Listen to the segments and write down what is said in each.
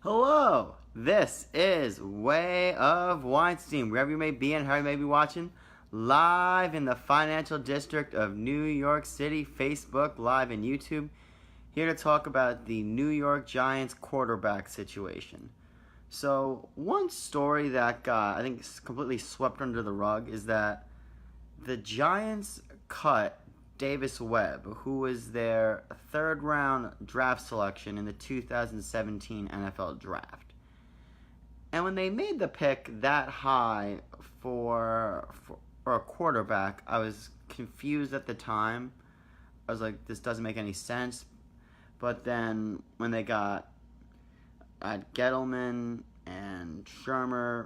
Hello, this is Way of Weinstein, wherever you may be and how you may be watching, live in the financial district of New York City, Facebook Live and YouTube, here to talk about the New York Giants quarterback situation. So, one story that got, I think, completely swept under the rug is that the Giants cut Davis Webb, who was their third-round draft selection in the 2017 NFL Draft. And when they made the pick that high for a quarterback, I was confused at the time. I was like, this doesn't make any sense. But then when they got Gettleman and Shermer,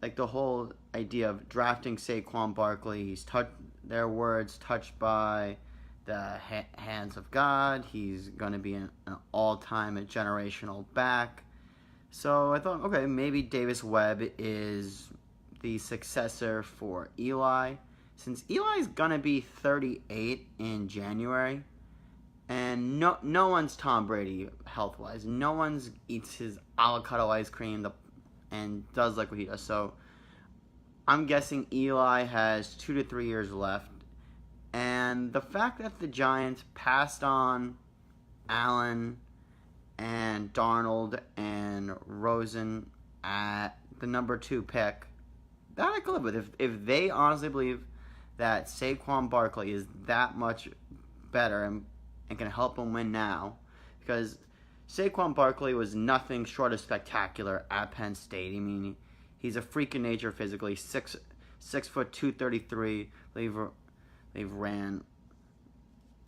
like the whole idea of drafting Saquon Barkley, he's their words, touched by the hands of God. He's going to be an all-time generational back. So I thought, okay, maybe Davis Webb is the successor for Eli. Since Eli's going to be 38 in January, and no one's Tom Brady health-wise. No one's eats his avocado ice cream and does like what he does. So I'm guessing Eli has 2 to 3 years left. And the fact that the Giants passed on Allen and Darnold and Rosen at the number 2 pick, that I could live with. If they honestly believe that Saquon Barkley is that much better and can help them win now, because Saquon Barkley was nothing short of spectacular at Penn State. I mean, he's a freak in nature physically, 6 foot 233. They ran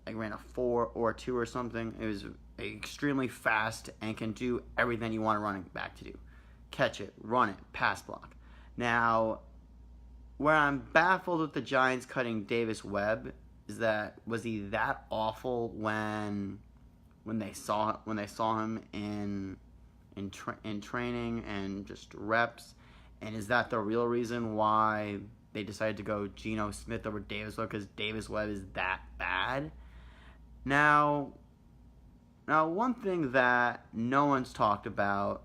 a 4 or 2 or something. It was extremely fast and can do everything you want a running back to do: catch it, run it, pass block. Now, where I'm baffled with the Giants cutting Davis Webb is that, was he that awful when they saw him in training and just reps? And is that the real reason why they decided to go Geno Smith over Davis Webb, because Davis Webb is that bad? Now, one thing that no one's talked about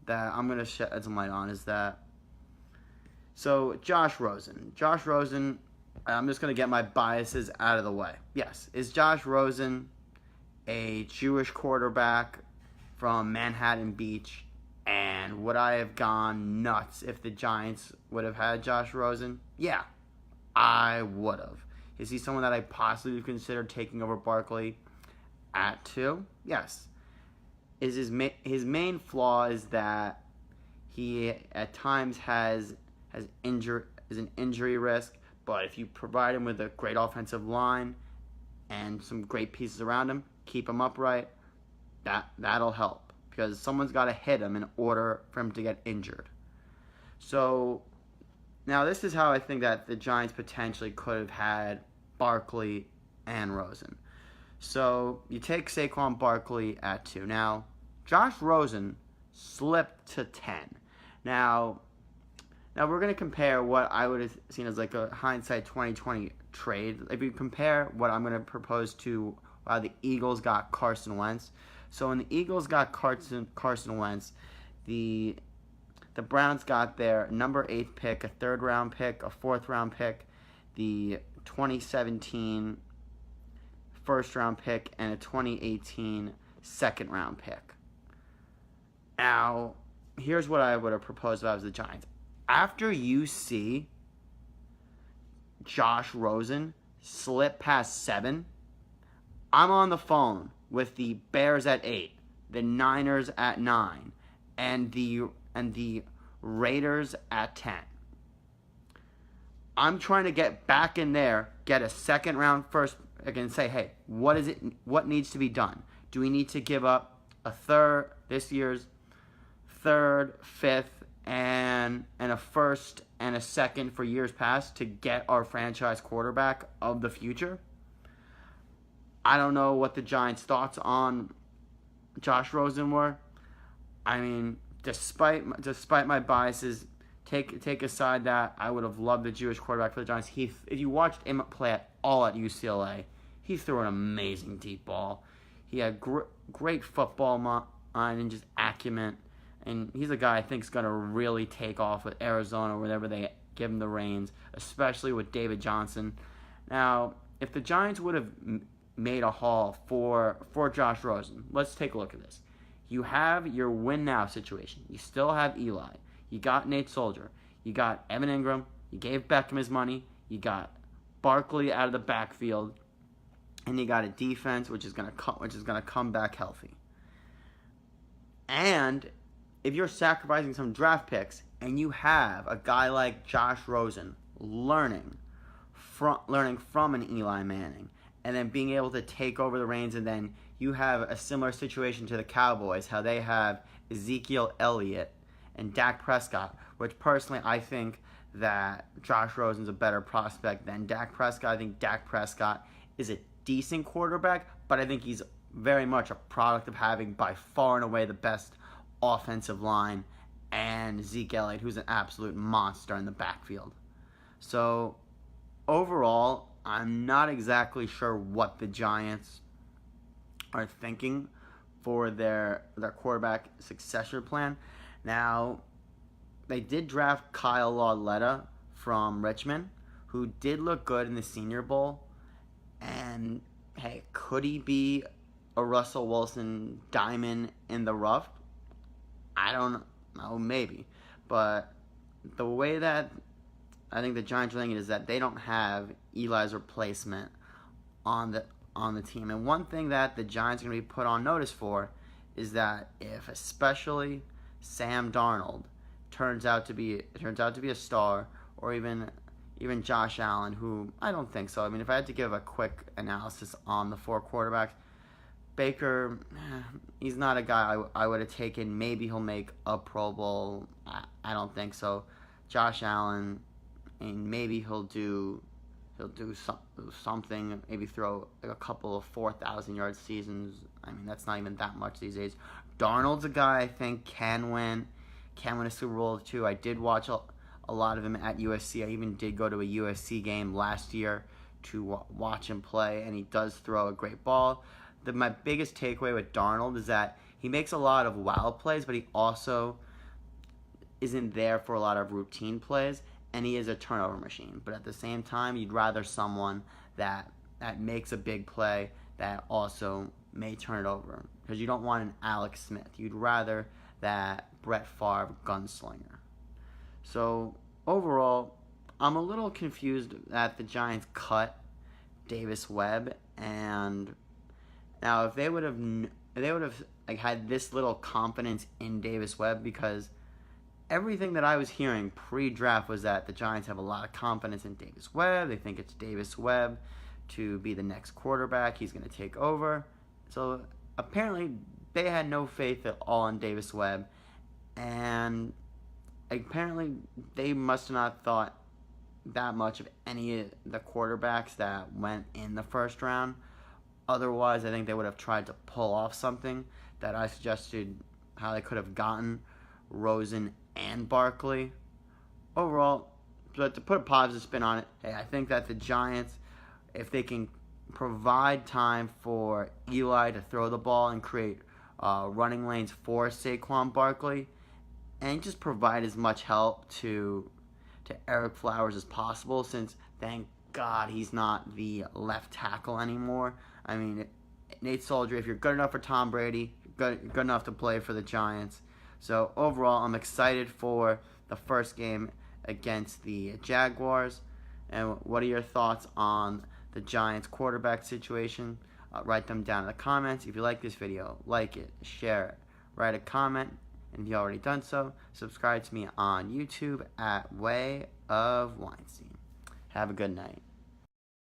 that I'm going to shed some light on is that, so Josh Rosen, I'm just going to get my biases out of the way. Yes, is Josh Rosen a Jewish quarterback from Manhattan Beach? And would I have gone nuts if the Giants would have had Josh Rosen? Yeah, I would have. Is he someone that I possibly considered taking over Barkley at 2? Yes. Is his main flaw is that he at times has an injury risk, but if you provide him with a great offensive line and some great pieces around him, keep him upright, that'll help. Because someone's got to hit him in order for him to get injured. So, now this is how I think that the Giants potentially could have had Barkley and Rosen. So, you take Saquon Barkley at 2. Now, Josh Rosen slipped to 10. Now we're going to compare what I would have seen as like a hindsight 2020 trade. If you compare what I'm going to propose to the Eagles got Carson Wentz. So when the Eagles got Carson Wentz, the Browns got their number 8 pick, a 3rd round pick, a 4th round pick, the 2017 1st round pick, and a 2018 2nd round pick. Now, here's what I would have proposed if I was the Giants. After you see Josh Rosen slip past 7, I'm on the phone with the Bears at 8, the Niners at 9, and the Raiders at 10. I'm trying to get back in there, get a 2nd round first, and say, hey, what needs to be done? Do we need to give up this year's 3rd, 5th, and a 1st and a 2nd for years past to get our franchise quarterback of the future? I don't know what the Giants' thoughts on Josh Rosen were. I mean, despite my biases, take aside that I would have loved the Jewish quarterback for the Giants. If you watched him play at all at UCLA, he threw an amazing deep ball. He had great football line and just acumen. And he's a guy I think is going to really take off with Arizona whenever they give him the reins, especially with David Johnson. Now, if the Giants would have made a haul for Josh Rosen, let's take a look at this. You have your win now situation. You still have Eli. You got Nate Soldier. You got Evan Ingram. You gave Beckham his money. You got Barkley out of the backfield, and you got a defense which is gonna come back healthy. And if you're sacrificing some draft picks and you have a guy like Josh Rosen learning from an Eli Manning and then being able to take over the reins, and then you have a similar situation to the Cowboys, how they have Ezekiel Elliott and Dak Prescott, which personally I think that Josh Rosen's a better prospect than Dak Prescott. I think Dak Prescott is a decent quarterback, but I think he's very much a product of having by far and away the best offensive line, and Zeke Elliott, who's an absolute monster in the backfield. So overall, I'm not exactly sure what the Giants are thinking for their quarterback succession plan. Now, they did draft Kyle Lauletta from Richmond, who did look good in the Senior Bowl. And, hey, could he be a Russell Wilson diamond in the rough? I don't know, maybe. But the way that I think the Giants are thinking is that they don't have Eli's replacement on the team. And one thing that the Giants are going to be put on notice for is that if especially Sam Darnold turns out to be a star, or even Josh Allen, who I don't think so. I mean, if I had to give a quick analysis on the four quarterbacks, Baker, he's not a guy I would have taken. Maybe he'll make a Pro Bowl. I don't think so. Josh Allen, and maybe he'll do something. Maybe throw like a couple of 4,000-yard seasons. I mean, that's not even that much these days. Darnold's a guy I think can win a Super Bowl too. I did watch a lot of him at USC. I even did go to a USC game last year to watch him play, and he does throw a great ball. My biggest takeaway with Darnold is that he makes a lot of wild plays, but he also isn't there for a lot of routine plays, and he is a turnover machine. But at the same time, you'd rather someone that makes a big play that also may turn it over, because you don't want an Alex Smith. You'd rather that Brett Favre gunslinger. So overall, I'm a little confused that the Giants cut Davis Webb, and now if they would have like had this little confidence in Davis Webb, because everything that I was hearing pre-draft was that the Giants have a lot of confidence in Davis Webb. They think it's Davis Webb to be the next quarterback. He's going to take over. So apparently they had no faith at all in Davis Webb, and apparently they must have not thought that much of any of the quarterbacks that went in the first round. Otherwise, I think they would have tried to pull off something that I suggested, how they could have gotten Rosen and Barkley. Overall, but to put a positive spin on it, hey, I think that the Giants, if they can provide time for Eli to throw the ball and create running lanes for Saquon Barkley, and just provide as much help to Eric Flowers as possible, since thank God he's not the left tackle anymore. I mean, Nate Soldier, if you're good enough for Tom Brady, good enough to play for the Giants. So overall, I'm excited for the first game against the Jaguars. And what are your thoughts on the Giants quarterback situation? Write them down in the comments. If you like this video, like it, share it, write a comment. And if you've already done so, subscribe to me on YouTube at Way of Weinstein. Have a good night.